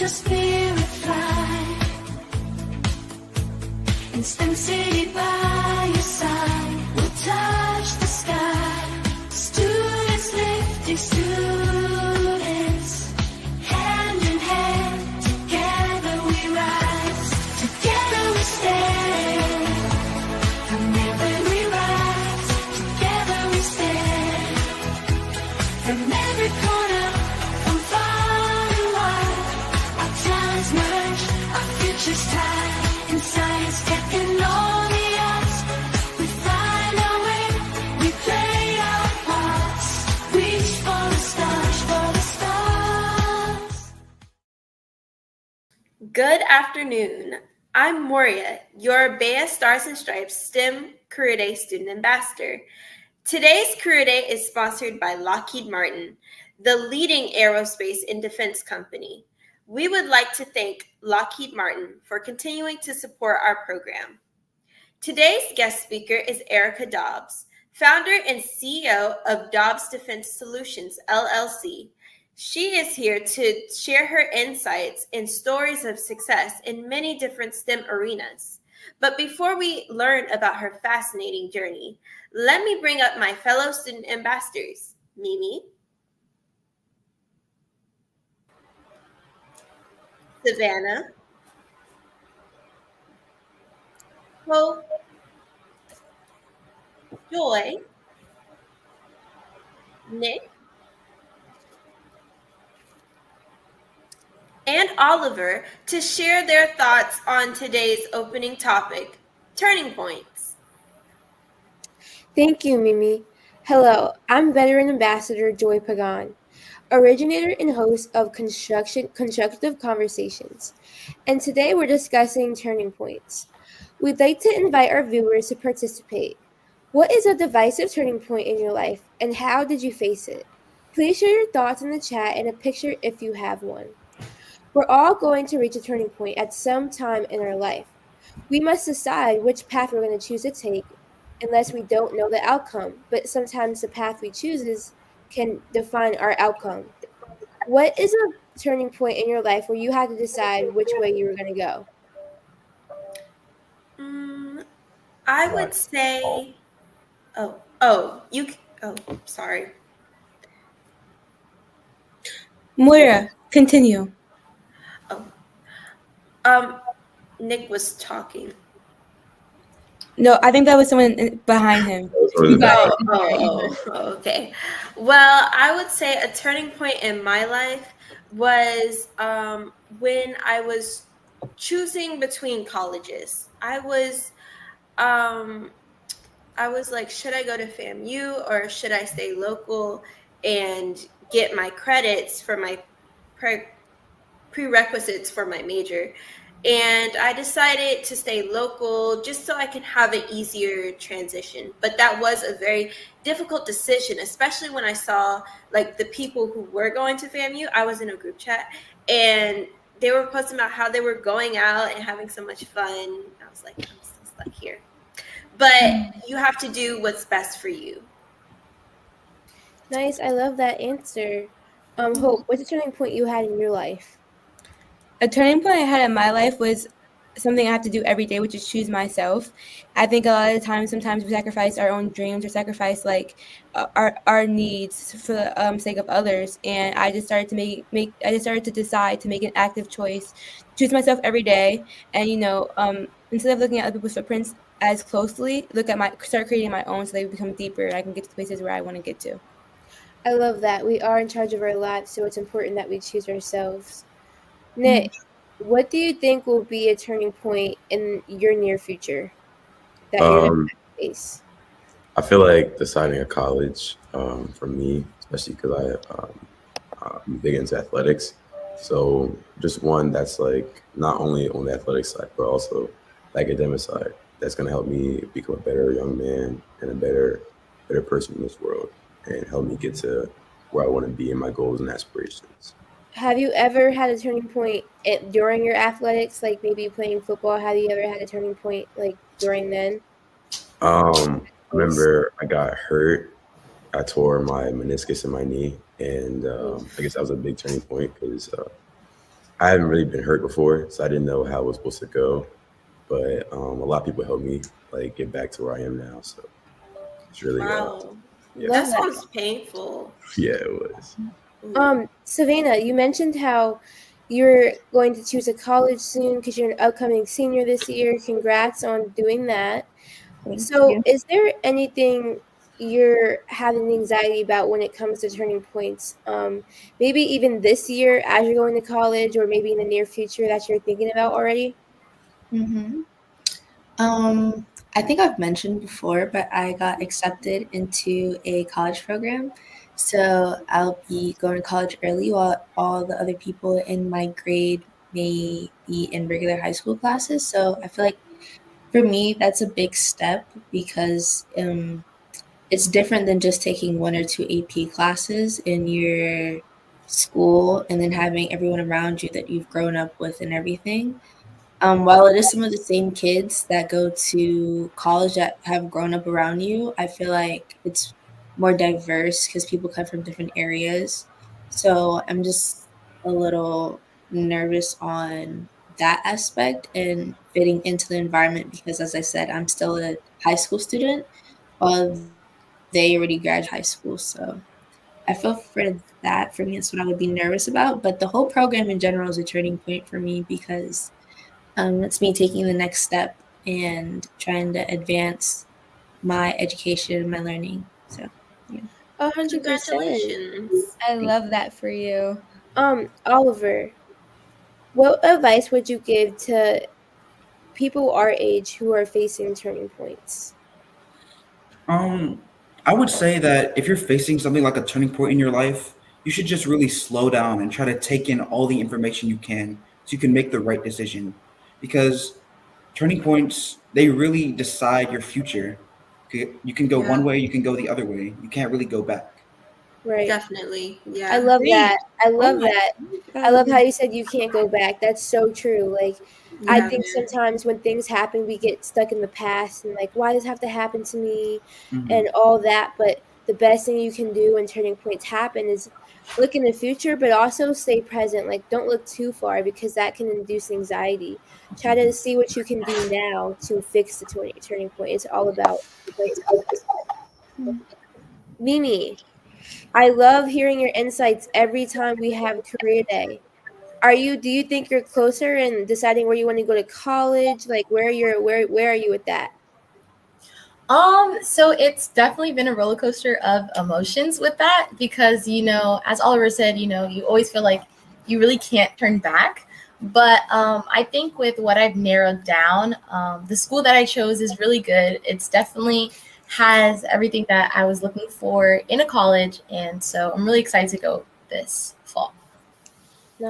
your spirit fly. In STEM City by your side, we'll touch the sky. Students lifting students, hand in hand, together we rise. Together we stand, from every rise. Together we stand, from every corner, from far and wide. Our talents merge, our futures tied. In science, tech, and all the arts, we find our way, we play our parts. Reach for the stars, for the stars. Good afternoon. I'm Moria, your BEYA Stars and Stripes STEM Career Day Student Ambassador. Today's Career Day is sponsored by Lockheed Martin, the leading aerospace and defense company. We would like to thank Lockheed Martin for continuing to support our program. Today's guest speaker is Erica Dobbs, founder and CEO of Dobbs Defense Solutions, LLC. She is here to share her insights and stories of success in many different STEM arenas. But before we learn about her fascinating journey, let me bring up my fellow student ambassadors, Mimi, Savannah, Hope, Joy, Nick, and Oliver to share their thoughts on today's opening topic, turning points. Thank you, Mimi. Hello, I'm Veteran Ambassador Joy Pagan, originator and host of Constructive Conversations. And today we're discussing turning points. We'd like to invite our viewers to participate. What is a divisive turning point in your life, and how did you face it? Please share your thoughts in the chat and a picture if you have one. We're all going to reach a turning point at some time in our life. We must decide which path we're going to choose to take unless we don't know the outcome, but sometimes the path we choose can define our outcome. What is a turning point in your life where you had to decide which way you were going to go? I would say, sorry. Moira, continue. Nick was talking. No, I think that was someone behind him. Okay. Well, I would say a turning point in my life was when I was choosing between colleges. I was like, should I go to FAMU or should I stay local and get my credits for my prerequisites for my major? And I decided to stay local just so I can have an easier transition. But that was a very difficult decision, especially when I saw like the people who were going to FAMU. I was in a group chat and they were posting about how they were going out and having so much fun. I was like, I'm still stuck here. But you have to do what's best for you. Nice. I love that answer. Hope, what's a turning point you had in your life? A turning point I had in my life was something I have to do every day, which is choose myself. I think a lot of the times, sometimes we sacrifice our own dreams or sacrifice like our needs for the sake of others. And I just started to decide to make an active choice, choose myself every day. And instead of looking at other people's footprints as closely, start creating my own so they become deeper and I can get to the places where I want to get to. I love that. We are in charge of our lives, so it's important that we choose ourselves. Nick, what do you think will be a turning point in your near future that you're going to face? I feel like deciding a college for me, especially because I'm big into athletics. So just one that's like not only on the athletic side, but also the academic side. That's going to help me become a better young man and a better person in this world and help me get to where I want to be in my goals and aspirations. Have you ever had a turning point during your athletics, like maybe playing football? Have you ever had a turning point like during then? I remember I got hurt. I tore my meniscus in my knee, and I guess that was a big turning point because I haven't really been hurt before, so I didn't know how it was supposed to go. But a lot of people helped me like get back to where I am now. So it's really Wow. yeah, That Love that. sounds painful. yeah, it was. Savannah, you mentioned how you're going to choose a college soon because you're an upcoming senior this year. Congrats on doing that. Thank So, you. is there anything you're having anxiety about when it comes to turning points? Maybe even this year as you're going to college, or maybe in the near future that you're thinking about already? Mm-hmm. I think I've mentioned before, but I got accepted into a college program. So I'll be going to college early while all the other people in my grade may be in regular high school classes. So I feel like for me, that's a big step because it's different than just taking one or two AP classes in your school and then having everyone around you that you've grown up with and everything. While it is some of the same kids that go to college that have grown up around you, I feel like it's more diverse because people come from different areas. So I'm just a little nervous on that aspect and fitting into the environment because, as I said, I'm still a high school student while they already graduated high school. So I feel for that. For me, that's what I would be nervous about. But the whole program in general is a turning point for me because it's me taking the next step and trying to advance my education, my learning. So, yeah. 100%. Congratulations. I love that for you. Oliver, what advice would you give to people our age who are facing turning points? Um, I would say that if you're facing something like a turning point in your life, you should just really slow down and try to take in all the information you can so you can make the right decision. Because turning points, they really decide your future. You can go Yeah, one way, you can go the other way. You can't really go back. Right. definitely. I Yeah. love that. Great. I Oh love my that. I love how God. you said you can't go back. That's so true. Like, I Yeah, think man. sometimes when things happen, we get stuck in the past and like, why does it have to happen to me Hmm. and all that. But the best thing you can do when turning points happen is look in the future, but also stay present. Like, don't look too far because that can induce anxiety. Try to see what you can do now to fix the turning point. It's all about Mimi. I love hearing your insights every time we have career day. Do you think you're closer in deciding where you want to go to college? Like where are you with that? So it's definitely been a roller coaster of emotions with that because, as Oliver said, you always feel like you really can't turn back. But I think with what I've narrowed down, the school that I chose is really good. It's definitely has everything that I was looking for in a college. And so I'm really excited to go this fall.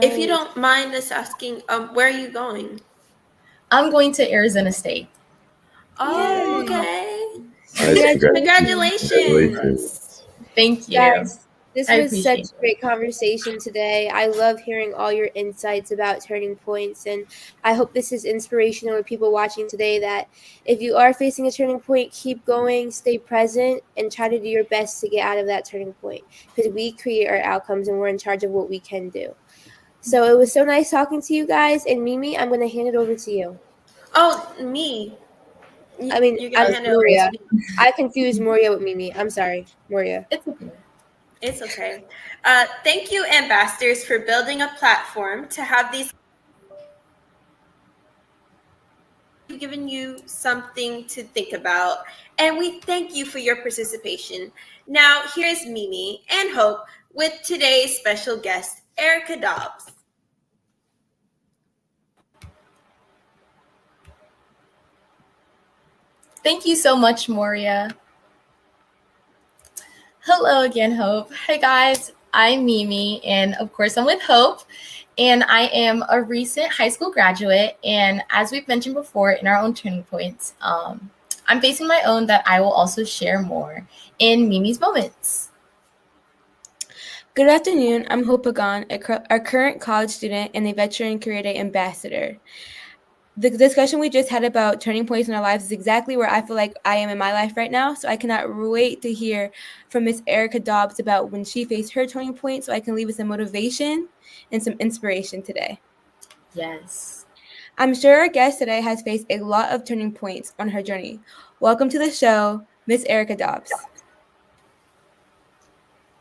If you Nice. don't mind us asking, where are you going? I'm going to Arizona State. Oh, Yay. okay. Nice, Congratulations. congratulations. Congratulations. Thank you. Guys, this I was such appreciate a it. great conversation today. I love hearing all your insights about turning points, and I hope this is inspirational to people watching today that if you are facing a turning point, keep going, stay present, and try to do your best to get out of that turning point because we create our outcomes and we're in charge of what we can do. So it was so nice talking to you guys, and Mimi, I'm going to hand it over to you. Oh, me. I mean, You're gonna I'm hand it over to Moria. me. I confused Moria with Mimi. I'm sorry, Moria. It's okay. It's okay. Thank you, ambassadors, for building a platform to have these. We've given you something to think about, and we thank you for your participation. Now, here's Mimi and Hope with today's special guest, Erica Dobbs. Thank you so much, Moria. Hello again, Hope. Hey guys, I'm Mimi, and of course, I'm with Hope. And I am a recent high school graduate. And as we've mentioned before in our own turning points, I'm facing my own that I will also share more in Mimi's moments. Good afternoon. I'm Hope Pagan, a current college student and a veteran career day ambassador. The discussion we just had about turning points in our lives is exactly where I feel like I am in my life right now. So I cannot wait to hear from Miss Erica Dobbs about when she faced her turning point so I can leave with some motivation and some inspiration today. Yes. I'm sure our guest today has faced a lot of turning points on her journey. Welcome to the show, Miss Erica Dobbs.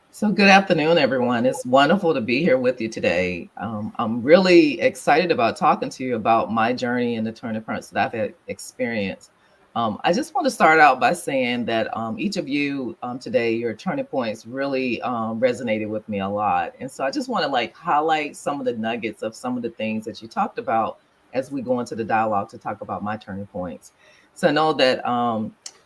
So, good afternoon, everyone. It's wonderful to be here with you today. I'm really excited about talking to you about my journey and the turning points that I've had experienced. I just want to start out by saying that each of you today, your turning points really resonated with me a lot. And so I just want to highlight some of the nuggets of some of the things that you talked about as we go into the dialogue to talk about my turning points. So I know that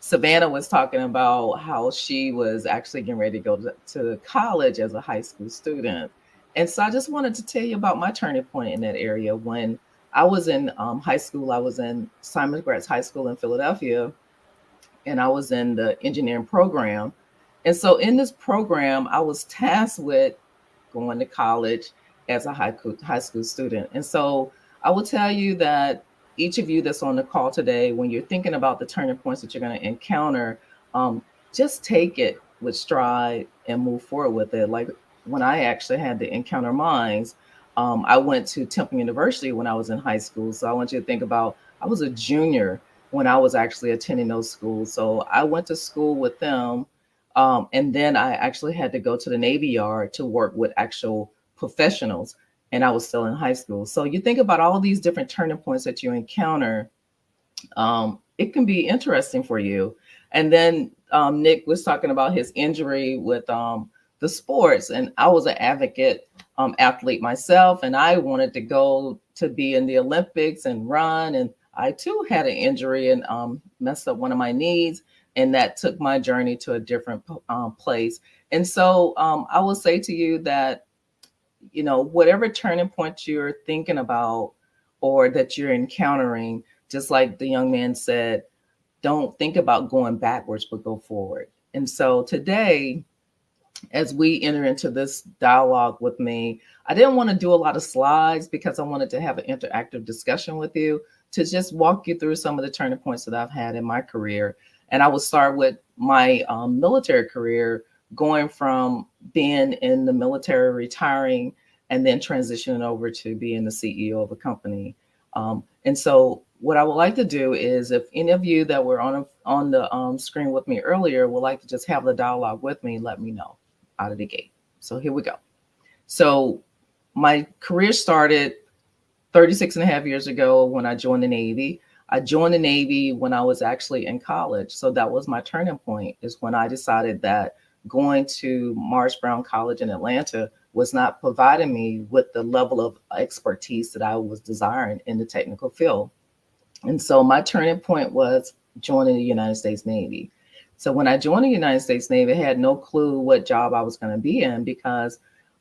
Savannah was talking about how she was actually getting ready to go to college as a high school student. And so I just wanted to tell you about my turning point in that area. When I was in high school, I was in Simon Gratz High School in Philadelphia, and I was in the engineering program. And so in this program, I was tasked with going to college as a high school student. And so I will tell you that each of you that's on the call today, when you're thinking about the turning points that you're going to encounter, just take it with stride and move forward with it. Like when I actually had to encounter mines, I went to Temple University when I was in high school. So I want you to think about, I was a junior when I was actually attending those schools. So I went to school with them. And then I actually had to go to the Navy Yard to work with actual professionals, and I was still in high school. So you think about all these different turning points that you encounter, it can be interesting for you. And then Nick was talking about his injury with the sports, and I was an advocate athlete myself, and I wanted to go to be in the Olympics and run, and I too had an injury and messed up one of my knees, and that took my journey to a different place. And so I will say to you that, you know, whatever turning point you're thinking about or that you're encountering, just like the young man said, don't think about going backwards, but go forward. And so today, as we enter into this dialogue with me, I didn't want to do a lot of slides because I wanted to have an interactive discussion with you to just walk you through some of the turning points that I've had in my career. And I will start with my military career, going from being in the military, retiring, and then transitioning over to being the CEO of a company. And so what I would like to do is, if any of you that were on the screen with me earlier would like to just have the dialogue with me, let me know out of the gate. So here we go. So my career started 36 and a half years ago when I joined the Navy. I joined the Navy when I was actually in college. So that was my turning point, is when I decided that going to Morris Brown College in Atlanta was not providing me with the level of expertise that I was desiring in the technical field. And so my turning point was joining the United States Navy. So when I joined the United States Navy, I had no clue what job I was going to be in, because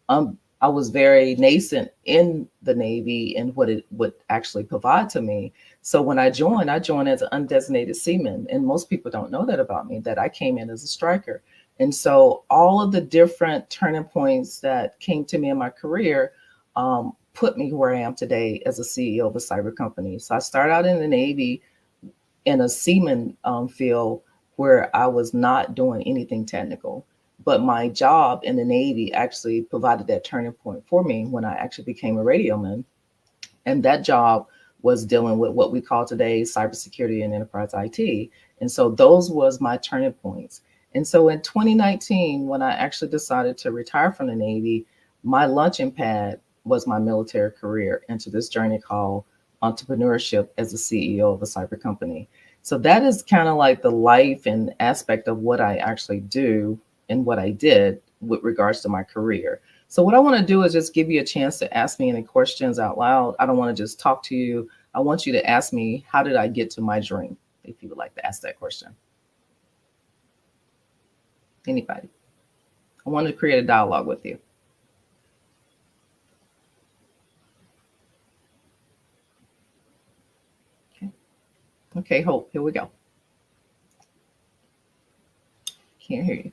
I was very nascent in the Navy and what it would actually provide to me. So when I joined as an undesignated seaman. And most people don't know that about me, that I came in as a striker. And so all of the different turning points that came to me in my career put me where I am today as a CEO of a cyber company. So I started out in the Navy in a seaman field where I was not doing anything technical. But my job in the Navy actually provided that turning point for me when I actually became a radioman. And that job was dealing with what we call today cybersecurity and enterprise IT. And so those was my turning points. And so in 2019, when I actually decided to retire from the Navy, my launching pad was my military career into this journey called entrepreneurship as a CEO of a cyber company. So that is kind of like the life and aspect of what I actually do and what I did with regards to my career. So what I want to do is just give you a chance to ask me any questions out loud. I don't want to just talk to you. I want you to ask me, how did I get to my dream? If you would like to ask that question. Anybody? I want to create a dialogue with you. Okay, Hope, here we go. Can't hear you.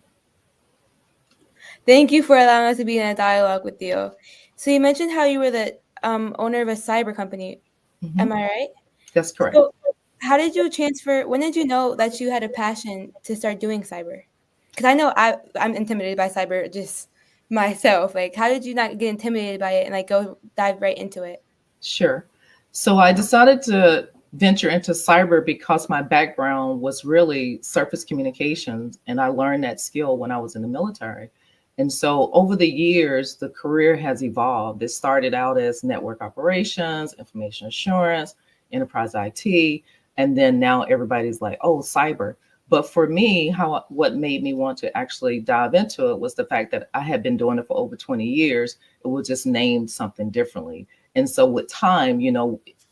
Thank you for allowing us to be in a dialogue with you. So you mentioned how you were the owner of a cyber company. Mhm. Am I right? That's correct. So how did you transfer? When did you know that you had a passion to start doing cyber? Because I know I'm intimidated by cyber just myself. Like, how did you not get intimidated by it and like go dive right into it? Sure. So I decided to venture into cyber because my background was really surface communications, and I learned that skill when I was in the military. And so over the years, the career has evolved. It started out as network operations, information assurance, enterprise IT, and then now everybody's like, oh, cyber. But for me, what made me want to actually dive into it was the fact that I had been doing it for over 20 years. It was just named something differently. And so with time,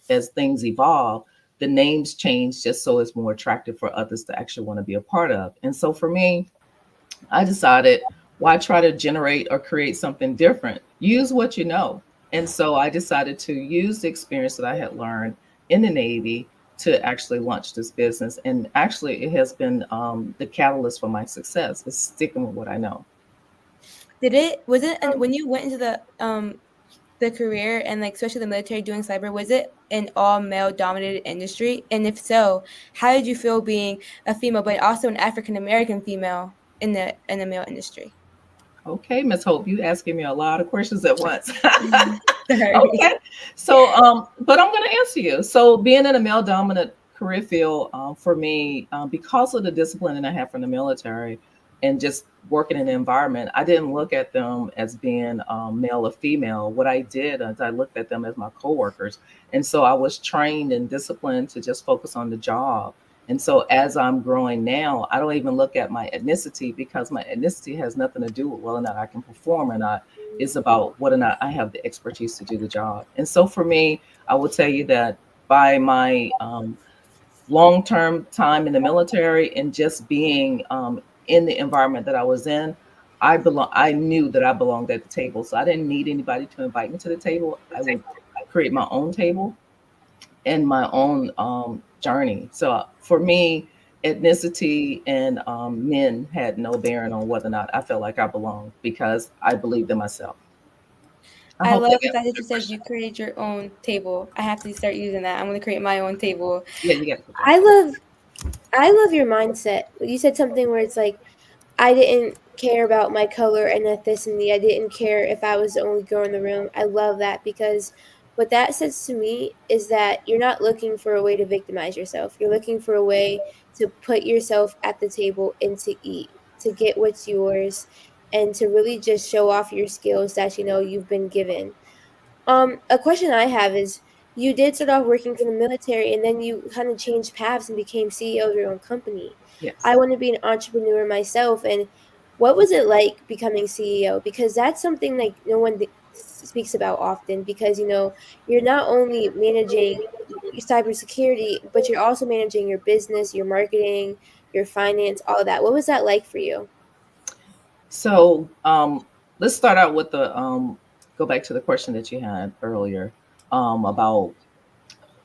as things evolve, the names change just so it's more attractive for others to actually want to be a part of. And so for me, I decided, why try to generate or create something different? Use what you know. And so I decided to use the experience that I had learned in the Navy to actually launch this business. And actually, it has been the catalyst for my success, is sticking with what I know. And when you went into the career and like especially the military doing cyber, was it an all male dominated industry? And if so, how did you feel being a female but also an African American female in the male industry? Okay, Miss Hope, you asking me a lot of questions at once. Sorry. Okay, so but I'm going to answer you. So being in a male dominant career field, for me, because of the discipline that I have from the military and just working in the environment, I didn't look at them as being male or female. What I did is I looked at them as my coworkers, and so I was trained and disciplined to just focus on the job. And so as I'm growing now, I don't even look at my ethnicity, because my ethnicity has nothing to do with whether or not I can perform or not. It's about whether or not I have the expertise to do the job. And so for me, I will tell you that by my long-term time in the military and just being in the environment that I was in, I knew that I belonged at the table. So I didn't need anybody to invite me to the table. I would create my own table and my own journey. So for me, ethnicity and men had no bearing on whether or not I felt like I belonged, because I believed in myself. I I hope that love the fact answers that your you said question. you created your own table. I have to start using that. I'm going to create my own table. Yeah, you got to put that. I love I love your mindset. You said something where it's like, I didn't care about my color and ethnicity. I didn't care if I was the only girl in the room. I love that, because what that says to me is that you're not looking for a way to victimize yourself. You're looking for a way to put yourself at the table and to eat, to get what's yours, and to really just show off your skills that you know you've been given. A question I have is, you did start off working for the military and then you kind of changed paths and became CEO of your own company. Yes. I want to be an entrepreneur myself, and what was it like becoming CEO? Because that's something like no one speaks about often, because you know, you're not only managing your cybersecurity, but you're also managing your business, your marketing, your finance, all of that. What was that like for you? So let's start out with the go back to the question that you had earlier about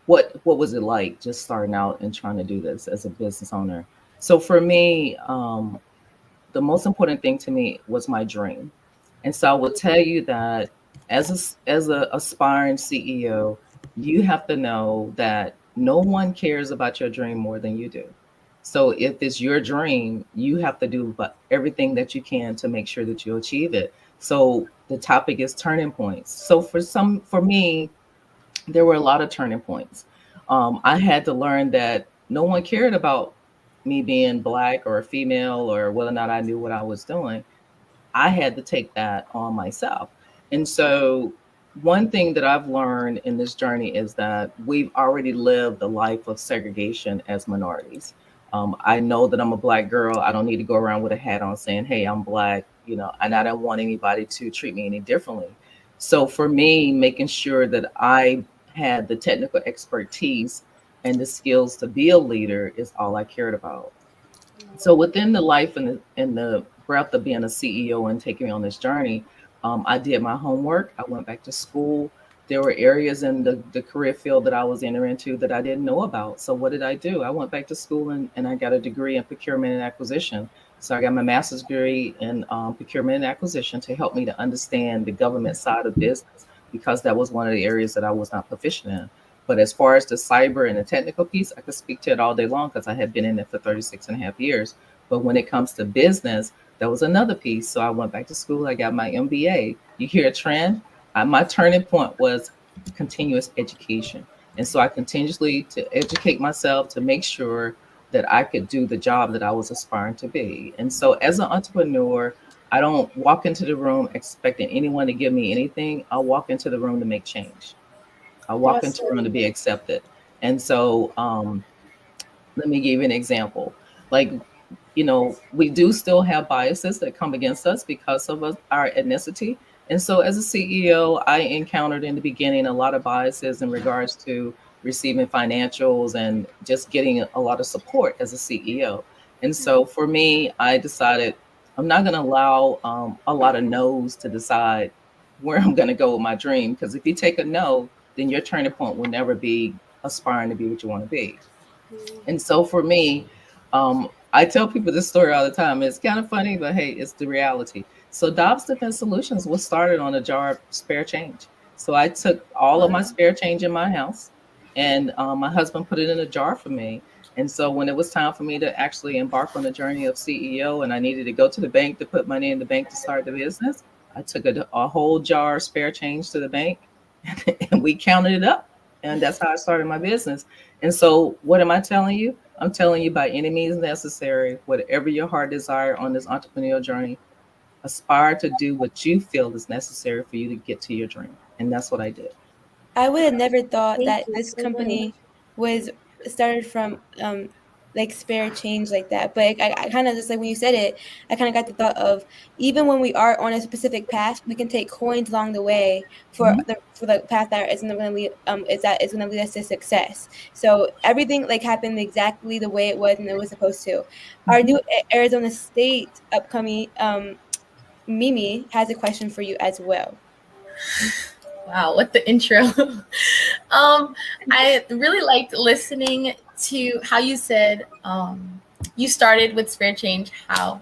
what was it like just starting out and trying to do this as a business owner. So for me, the most important thing to me was my dream. And so I would tell you that as a aspiring CEO, you have to know that no one cares about your dream more than you do. So if it's your dream, you have to do but everything that you can to make sure that you achieve it. So the topic is turning points. So for me, there were a lot of turning points. I had to learn that no one cared about me being black or a female or whether or not I knew what I was doing. I had to take that on myself. And so, one thing that I've learned in this journey is that we've already lived the life of segregation as minorities. I know that I'm a black girl. I don't need to go around with a hat on saying, hey, I'm black, and I don't want anybody to treat me any differently. So, for me, making sure that I had the technical expertise and the skills to be a leader is all I cared about. So within the life and the breadth of being a CEO and taking me on this journey, I did my homework. I went back to school. There were areas in the career field that I was entering into that I didn't know about. So what did I do? I went back to school and I got a degree in procurement and acquisition. So I got my master's degree in procurement and acquisition to help me to understand the government side of business, because that was one of the areas that I was not proficient in. But as far as the cyber and the technical piece, I could speak to it all day long because I had been in it for 36 and a half years. But when it comes to business, that was another piece. So I went back to school. I got my MBA. You hear a trend? My turning point was continuous education. And so I continuously to educate myself to make sure that I could do the job that I was aspiring to be. And so as an entrepreneur, I don't walk into the room expecting anyone to give me anything. I walk into the room to make change. I walk into the room to be accepted. And so let me give you an example. Like, we do still have biases that come against us because of our ethnicity. And so, as a CEO, I encountered in the beginning a lot of biases in regards to receiving financials and just getting a lot of support as a CEO. And so, for me, I decided I'm not going to allow a lot of no's to decide where I'm going to go with my dream. Because if you take a no, then your turning point will never be aspiring to be what you want to be. And so for me, I tell people this story all the time. It's kind of funny, but hey, it's the reality. So Dobbs Defense Solutions was started on a jar of spare change. So I took all of my spare change in my house, and my husband put it in a jar for me. And so when it was time for me to actually embark on the journey of CEO, and I needed to go to the bank to put money in the bank to start the business, I took a whole jar of spare change to the bank, and we counted it up. And that's how I started my business. And so, what am I telling you? I'm telling you, by any means necessary, whatever your heart desire on this entrepreneurial journey, aspire to do what you feel is necessary for you to get to your dream. And that's what I did. I would have never thought Thank that you this so much. company was started from like spare change like that. But I kind of just like when you said it, I kind of got the thought of even when we are on a specific path, we can take coins along the way Mhm. for the path that is going to lead is going to lead us to success. So everything like happened exactly the way it was and it was supposed to. Our new Arizona State upcoming Mimi has a question for you as well. Wow, what the intro. I really liked listening to how you said you started with spare change, how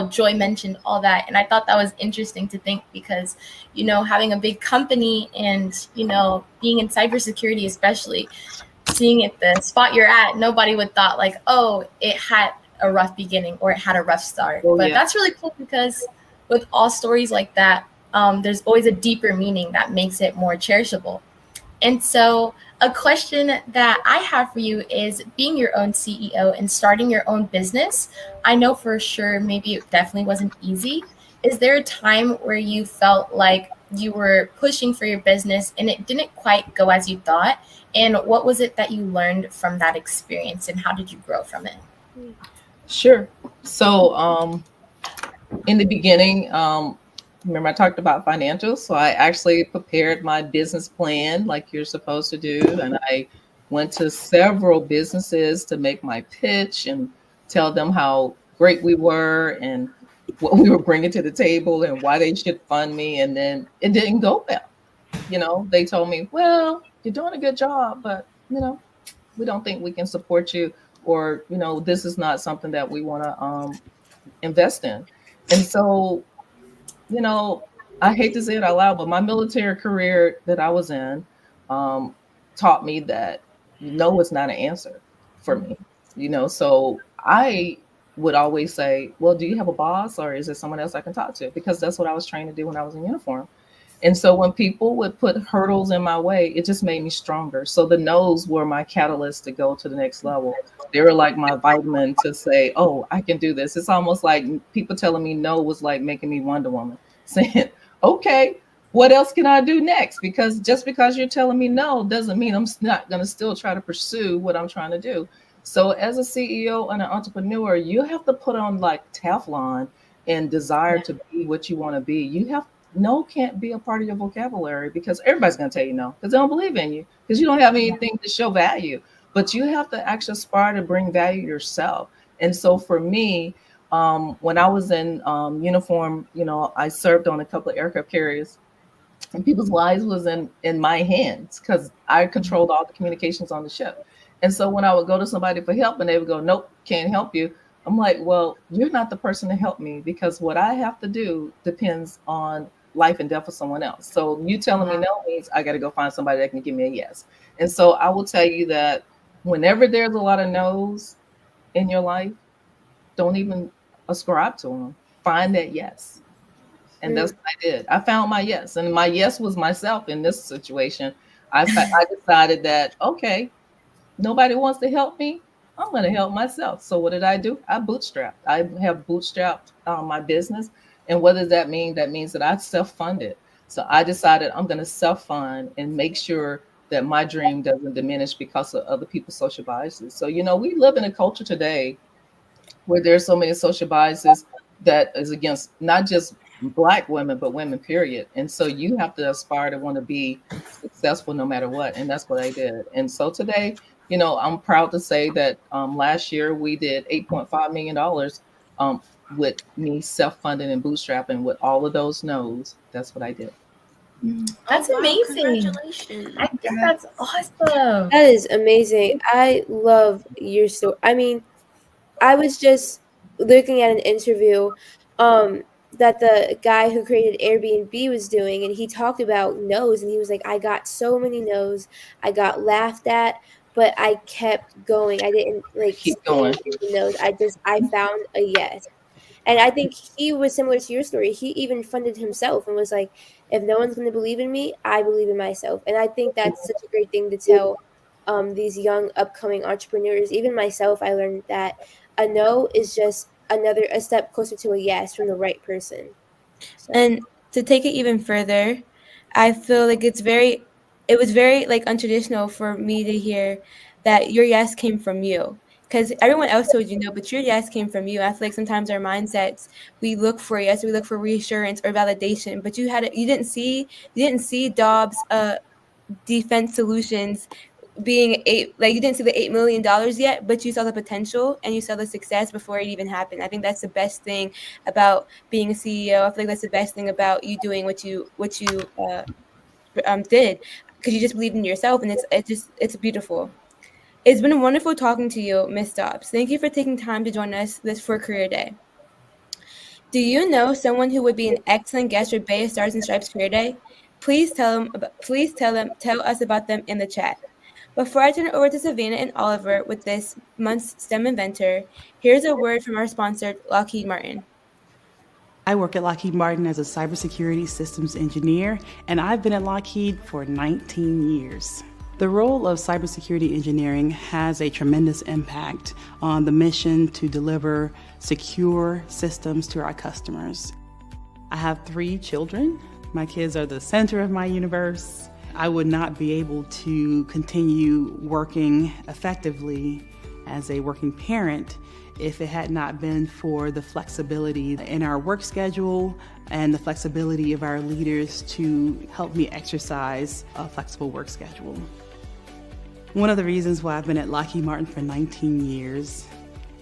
Joy mentioned all that, and I thought that was interesting to think because having a big company and being in cybersecurity, especially seeing it the spot you're at, nobody would thought like, oh, it had a rough beginning or it had a rough start. Oh, But yeah. that's really cool because with all stories like that, there's always a deeper meaning that makes it more cherishable. And so, a question that I have for you is being your own CEO and starting your own business. I know for sure, maybe it definitely wasn't easy. Is there a time where you felt like you were pushing for your business and it didn't quite go as you thought? And what was it that you learned from that experience and how did you grow from it? Sure. So, in the beginning, remember I talked about financials. So I actually prepared my business plan like you're supposed to do. And I went to several businesses to make my pitch and tell them how great we were and what we were bringing to the table and why they should fund me. And then it didn't go well. They told me, well, you're doing a good job, but, we don't think we can support you, or, this is not something that we want to invest in. And so, you know, I hate to say it out loud, but my military career that I was in taught me that no is not an answer for me. So I would always say, well, do you have a boss or is there someone else I can talk to? Because that's what I was trained to do when I was in uniform. And so when people would put hurdles in my way, it just made me stronger. So the no's were my catalyst to go to the next level. They were like my vitamin to say, oh, I can do this. It's almost like people telling me no was like making me Wonder Woman, saying, okay, what else can I do next? Because just because you're telling me no doesn't mean I'm not going to still try to pursue what I'm trying to do. So as a CEO and an entrepreneur, you have to put on like Teflon and desire to be what you want to be. You have no can't be a part of your vocabulary because everybody's going to tell you no because they don't believe in you because you don't have anything to show value. But you have to actually aspire to bring value yourself. And so for me, when I was in uniform, I served on a couple of aircraft carriers and people's lives was in my hands because I controlled all the communications on the ship. And so when I would go to somebody for help and they would go, nope, can't help you. I'm like, well, you're not the person to help me because what I have to do depends on life and death of someone else. So you telling me no means I got to go find somebody that can give me a yes. And so I will tell you that whenever there's a lot of no's in your life, don't even ascribe to them. Find that yes. And that's what I did. I found my yes, and my yes was myself in this situation. I decided that, okay, nobody wants to help me. I'm going to help myself. So what did I do? I bootstrapped. I have bootstrapped my business. And what does that mean? That means that I self-funded. So I decided I'm going to self-fund and make sure that my dream doesn't diminish because of other people's social biases. So, we live in a culture today where there's so many social biases that is against not just Black women, but women, period. And so you have to aspire to want to be successful no matter what. And that's what I did. And so today, I'm proud to say that last year we did $8.5 million with me self-funding and bootstrapping with all of those no's. That's what I did. That's Oh, wow, amazing. Congratulations. I think that's awesome. That is amazing. I love your story. I mean, I was just looking at an interview that the guy who created Airbnb was doing, and he talked about no's, and he was like, I got so many no's. I got laughed at, but I kept going. I didn't Keep stay going. in the no's. I found a yes. And I think he was similar to your story. He even funded himself and was like, if no one's going to believe in me, I believe in myself. And I think that's such a great thing to tell these young upcoming entrepreneurs. Even myself, I learned that a no is just a step closer to a yes from the right person. So. And to take it even further, I feel like it was very like untraditional for me to hear that your yes came from you. Because everyone else told you no, but your yes came from you. I feel like sometimes our mindsets, we look for yes, we look for reassurance or validation, but you didn't see Dobbs defense solutions being you didn't see the $8 million yet, but you saw the potential and you saw the success before it even happened. I think that's the best thing about being a CEO. I feel like that's the best thing about you doing what you did, because you just believed in yourself, and it's beautiful. It's been wonderful talking to you, Miss Dobbs. Thank you for taking time to join us for Career Day. Do you know someone who would be an excellent guest for BEYA Stars and Stripes Career Day? Please tell us about them in the chat. Before I turn it over to Savannah and Oliver with this month's STEM Inventor, here's a word from our sponsor, Lockheed Martin. I work at Lockheed Martin as a cybersecurity systems engineer, and I've been at Lockheed for 19 years. The role of cybersecurity engineering has a tremendous impact on the mission to deliver secure systems to our customers. I have 3 children. My kids are the center of my universe. I would not be able to continue working effectively as a working parent if it had not been for the flexibility in our work schedule and the flexibility of our leaders to help me exercise a flexible work schedule. One of the reasons why I've been at Lockheed Martin for 19 years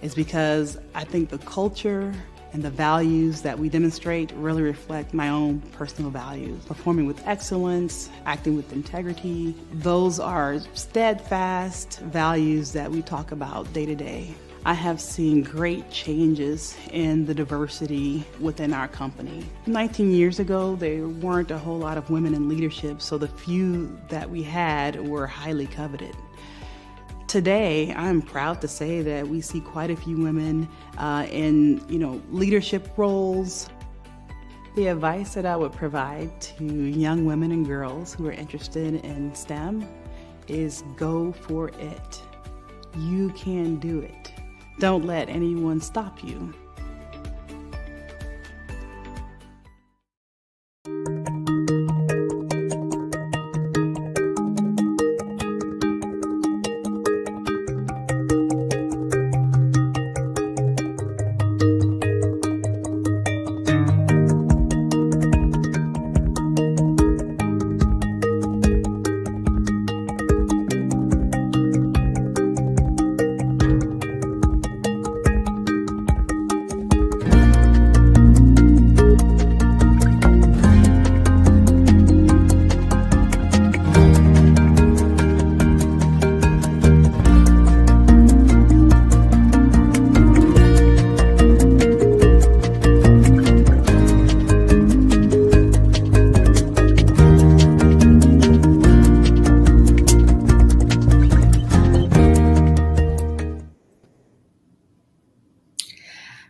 is because I think the culture and the values that we demonstrate really reflect my own personal values. Performing with excellence, acting with integrity, those are steadfast values that we talk about day to day. I have seen great changes in the diversity within our company. 19 years ago, there weren't a whole lot of women in leadership, so the few that we had were highly coveted. Today, I'm proud to say that we see quite a few women in leadership roles. The advice that I would provide to young women and girls who are interested in STEM is go for it. You can do it. Don't let anyone stop you.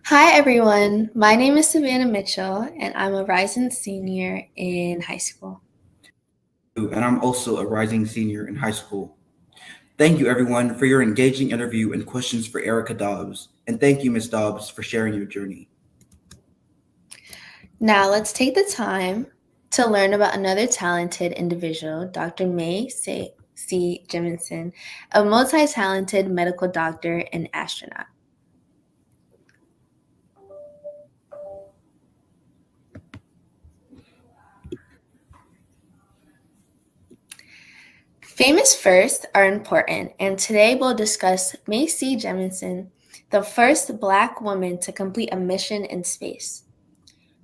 Hi, everyone. My name is Savannah Mitchell, and I'm a rising senior in high school. And I'm also a rising senior in high school. Thank you, everyone, for your engaging interview and questions for Erica Dobbs. And thank you, Ms. Dobbs, for sharing your journey. Now, let's take the time to learn about another talented individual, Dr. May C. Jemison, a multi-talented medical doctor and astronaut. Famous firsts are important, and today we'll discuss May C. Jemison, the first Black woman to complete a mission in space.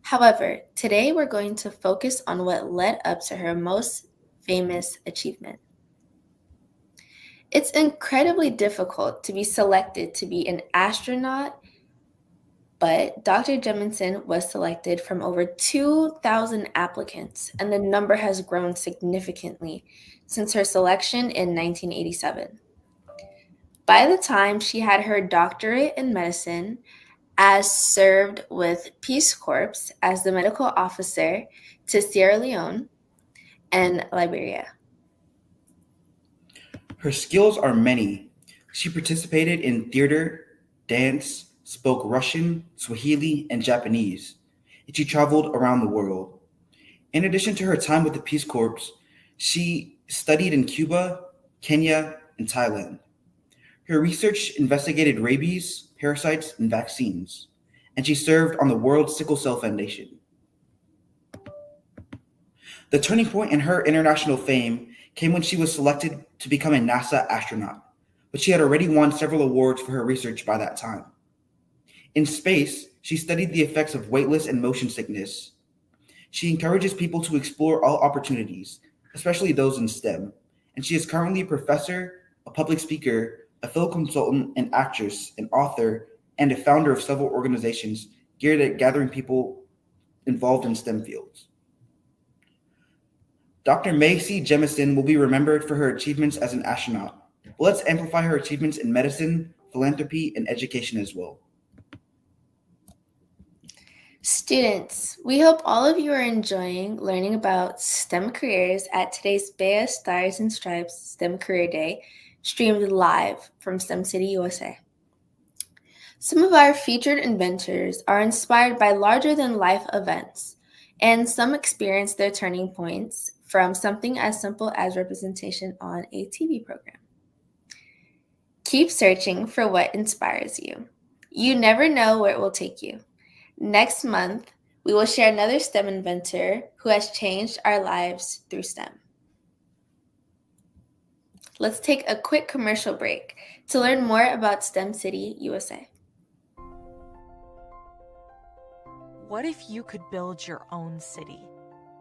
However, today we're going to focus on what led up to her most famous achievement. It's incredibly difficult to be selected to be an astronaut, but Dr. Jemison was selected from over 2,000 applicants, and the number has grown significantly since her selection in 1987. By the time she had her doctorate in medicine, as served with Peace Corps as the medical officer to Sierra Leone and Liberia. Her skills are many. She participated in theater, dance, spoke Russian, Swahili, and Japanese, and she traveled around the world. In addition to her time with the Peace Corps, she studied in Cuba, Kenya, and Thailand. Her research investigated rabies, parasites, and vaccines, and she served on the World Sickle Cell Foundation. The turning point in her international fame came when she was selected to become a NASA astronaut, but she had already won several awards for her research by that time. In space, she studied the effects of weightless and motion sickness. She encourages people to explore all opportunities, especially those in STEM, and she is currently a professor, a public speaker, a film consultant, an actress, an author, and a founder of several organizations geared at gathering people involved in STEM fields. Dr. May C. Jemison will be remembered for her achievements as an astronaut, but let's amplify her achievements in medicine, philanthropy, and education as well. Students, we hope all of you are enjoying learning about STEM careers at today's BEYA Stars and Stripes STEM Career Day, streamed live from STEM City, USA. Some of our featured inventors are inspired by larger-than-life events, and some experience their turning points from something as simple as representation on a TV program. Keep searching for what inspires you. You never know where it will take you. Next month, we will share another STEM inventor who has changed our lives through STEM. Let's take a quick commercial break to learn more about STEM City, USA. What if you could build your own city?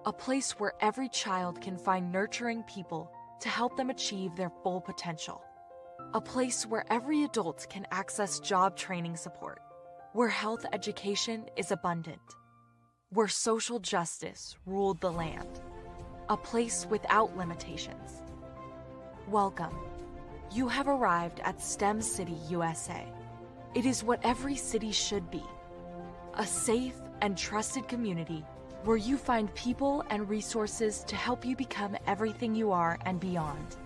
A place where every child can find nurturing people to help them achieve their full potential. A place where every adult can access job training support. Where health education is abundant. Where social justice ruled the land. A place without limitations. Welcome. You have arrived at STEM City, USA. It is what every city should be. A safe and trusted community where you find people and resources to help you become everything you are and beyond.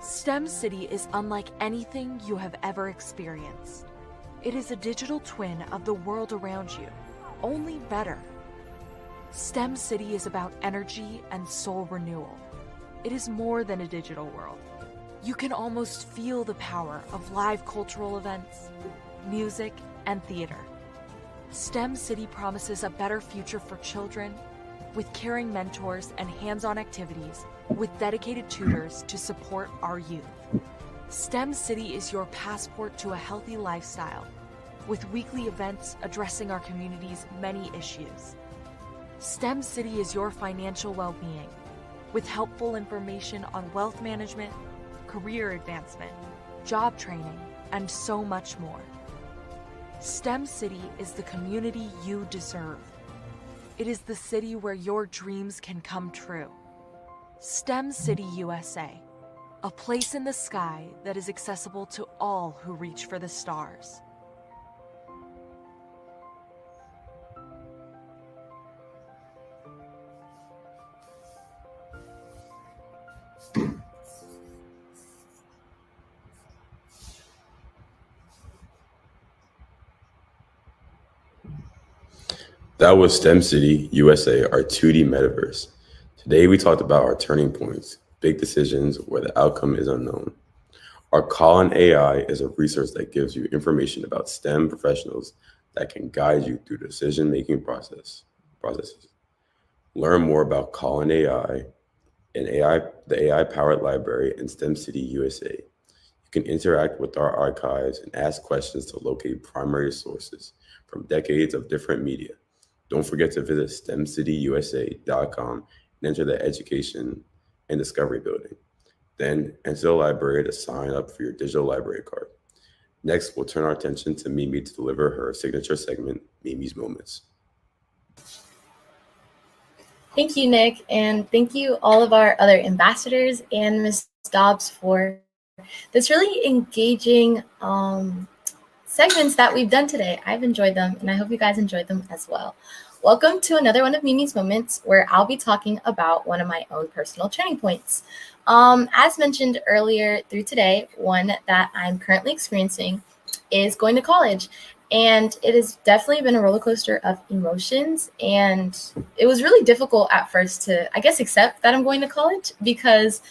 STEM City is unlike anything you have ever experienced. It is a digital twin of the world around you, only better. STEM City is about energy and soul renewal. It is more than a digital world. You can almost feel the power of live cultural events, music, and theater. STEM City promises a better future for children, with caring mentors and hands-on activities, with dedicated tutors to support our youth. STEM City is your passport to a healthy lifestyle, with weekly events addressing our community's many issues. STEM City is your financial well-being, with helpful information on wealth management, career advancement, job training, and so much more. STEM City is the community you deserve. It is the city where your dreams can come true. STEM City USA, a place in the sky that is accessible to all who reach for the stars. That was STEM City USA, our 2D metaverse. Today we talked about our turning points, big decisions where the outcome is unknown. Our call on AI is a resource that gives you information about STEM professionals that can guide you through the decision-making processes. Learn more about Call on AI and the AI-powered library in STEM City USA. You can interact with our archives and ask questions to locate primary sources from decades of different media. Don't forget to visit stemcityusa.com and enter the Education and Discovery building. Then enter the library to sign up for your digital library card. Next, we'll turn our attention to Mimi to deliver her signature segment, Mimi's Moments. Thank you, Nick, and thank you all of our other ambassadors and Ms. Dobbs for this really engaging segments that we've done today. I've enjoyed them, and I hope you guys enjoyed them as well. Welcome to another one of Mimi's Moments, where I'll be talking about one of my own personal turning points. As mentioned earlier through today, one that I'm currently experiencing is going to college. And it has definitely been a roller coaster of emotions. And it was really difficult at first to, I guess, accept that I'm going to college, because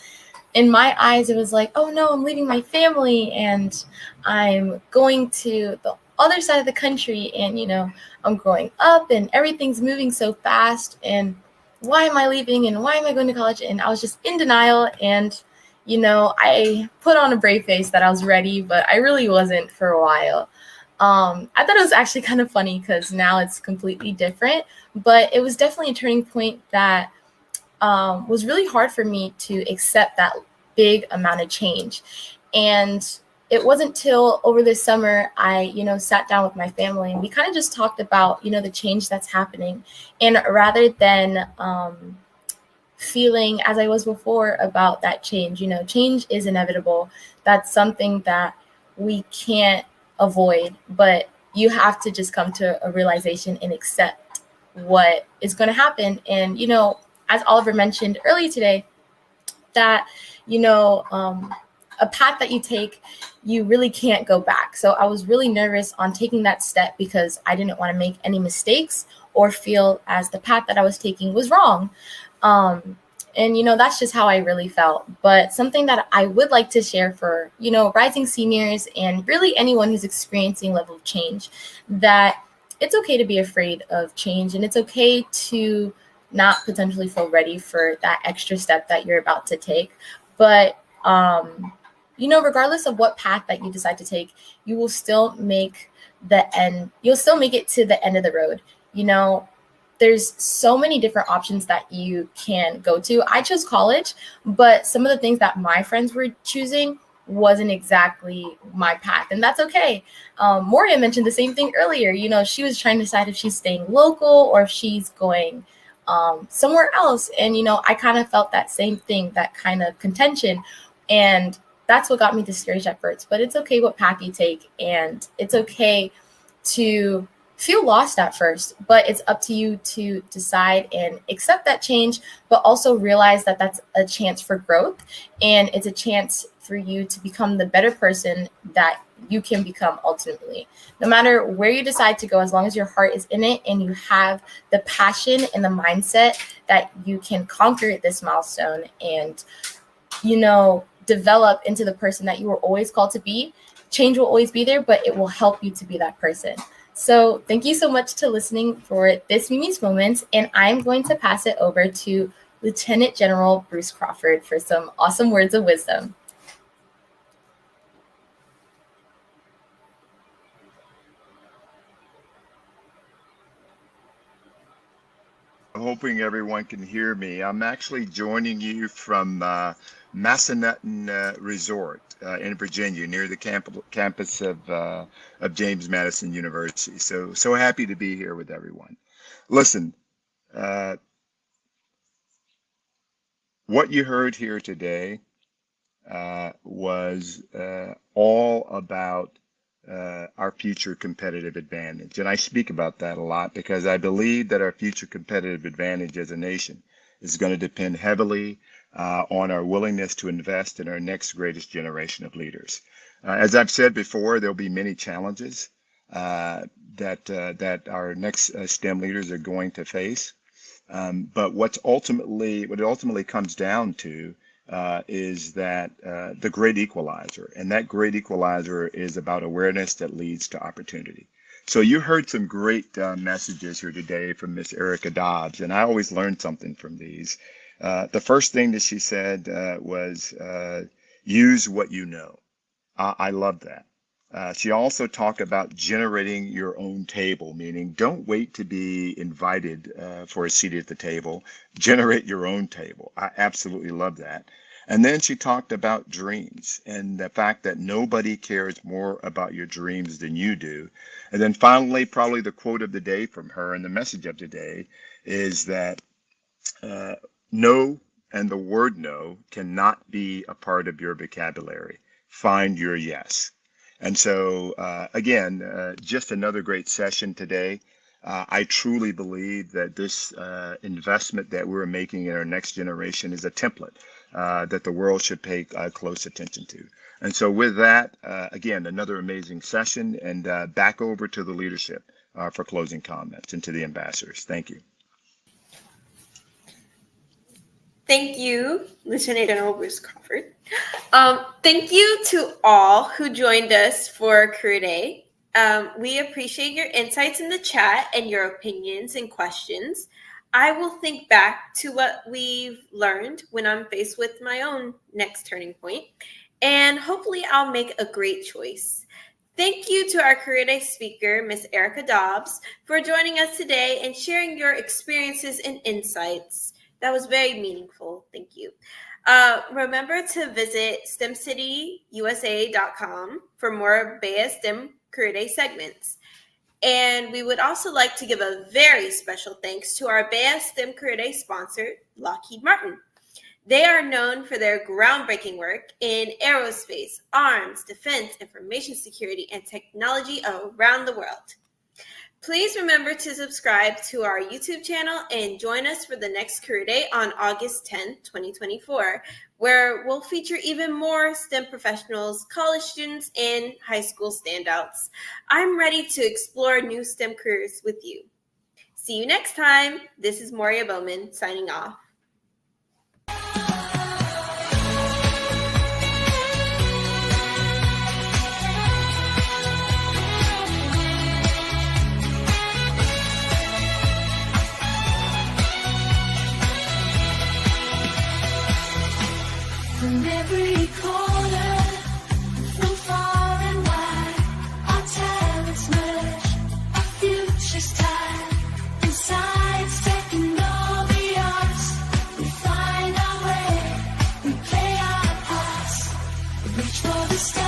in my eyes, it was like, oh no, I'm leaving my family and I'm going to the other side of the country, and, you know, I'm growing up and everything's moving so fast, and why am I leaving and why am I going to college? And I was just in denial, and, you know, I put on a brave face that I was ready, but I really wasn't for a while. I thought it was actually kind of funny because now it's completely different, but it was definitely a turning point that was really hard for me to accept that big amount of change. And it wasn't till over the summer I, you know, sat down with my family and we kind of just talked about, you know, the change that's happening. And rather than feeling as I was before about that change, you know, change is inevitable. That's something that we can't avoid, but you have to just come to a realization and accept what is going to happen. And, you know, as Oliver mentioned earlier today, that, you know, a path that you take, you really can't go back. So I was really nervous on taking that step because I didn't want to make any mistakes or feel as the path that I was taking was wrong. And, you know, that's just how I really felt. But something that I would like to share for, you know, rising seniors and really anyone who's experiencing level of change, that it's okay to be afraid of change, and it's okay to not potentially feel ready for that extra step that you're about to take. But, you know, regardless of what path that you decide to take, you will still make the end. You'll still make it to the end of the road. You know, there's so many different options that you can go to. I chose college, but some of the things that my friends were choosing wasn't exactly my path, and that's okay. Moria mentioned the same thing earlier. You know, she was trying to decide if she's staying local or if she's going somewhere else. And, you know, I kind of felt that same thing, that kind of contention. And that's what got me discouraged at first. But it's okay what path you take, and it's okay to feel lost at first, but it's up to you to decide and accept that change, but also realize that that's a chance for growth, and it's a chance for you to become the better person that you can become ultimately. No matter where you decide to go, as long as your heart is in it and you have the passion and the mindset that you can conquer this milestone and, you know, develop into the person that you were always called to be, change will always be there, but it will help you to be that person. So thank you so much to listening for this Mimi's Moments, and I'm going to pass it over to Lieutenant General Bruce Crawford for some awesome words of wisdom. Hoping everyone can hear me. I'm actually joining you from Massanutten Resort in Virginia, near the campus of James Madison University. So happy to be here with everyone. Listen, what you heard here today was all about our future competitive advantage. And I speak about that a lot because I believe that our future competitive advantage as a nation is going to depend heavily on our willingness to invest in our next greatest generation of leaders. As I've said before, there'll be many challenges, that our next STEM leaders are going to face. But what it ultimately comes down to is that the great equalizer, and that great equalizer is about awareness that leads to opportunity. So you heard some great messages here today from Miss Erica Dobbs, and I always learn something from these. The first thing that she said was use what you know. I love that. She also talked about generating your own table, meaning don't wait to be invited for a seat at the table. Generate your own table. I absolutely love that. And then she talked about dreams and the fact that nobody cares more about your dreams than you do. And then finally, probably the quote of the day from her and the message of the day is that no and the word no cannot be a part of your vocabulary. Find your yes. And so, again, just another great session today. I truly believe that this investment that we're making in our next generation is a template that the world should pay close attention to. And so with that, again, another amazing session, and back over to the leadership for closing comments and to the ambassadors. Thank you. Thank you, Lieutenant General Bruce Crawford. Thank you to all who joined us for Career Day. We appreciate your insights in the chat and your opinions and questions. I will think back to what we've learned when I'm faced with my own next turning point, and hopefully I'll make a great choice. Thank you to our Career Day speaker, Ms. Erica Dobbs, for joining us today and sharing your experiences and insights. That was very meaningful. Thank you. Remember to visit STEMcityUSA.com for more BEYA STEM Career Day segments. And we would also like to give a very special thanks to our BEYA STEM Career Day sponsor, Lockheed Martin. They are known for their groundbreaking work in aerospace, arms, defense, information security, and technology around the world. Please remember to subscribe to our YouTube channel and join us for the next Career Day on August 10, 2024, where we'll feature even more STEM professionals, college students, and high school standouts. I'm ready to explore new STEM careers with you. See you next time. This is Moria Bowman signing off. From every corner, from far and wide, our talents merge, our futures tied. In science, tech, and all the arts, we find our way, we play our parts, reach for the stars.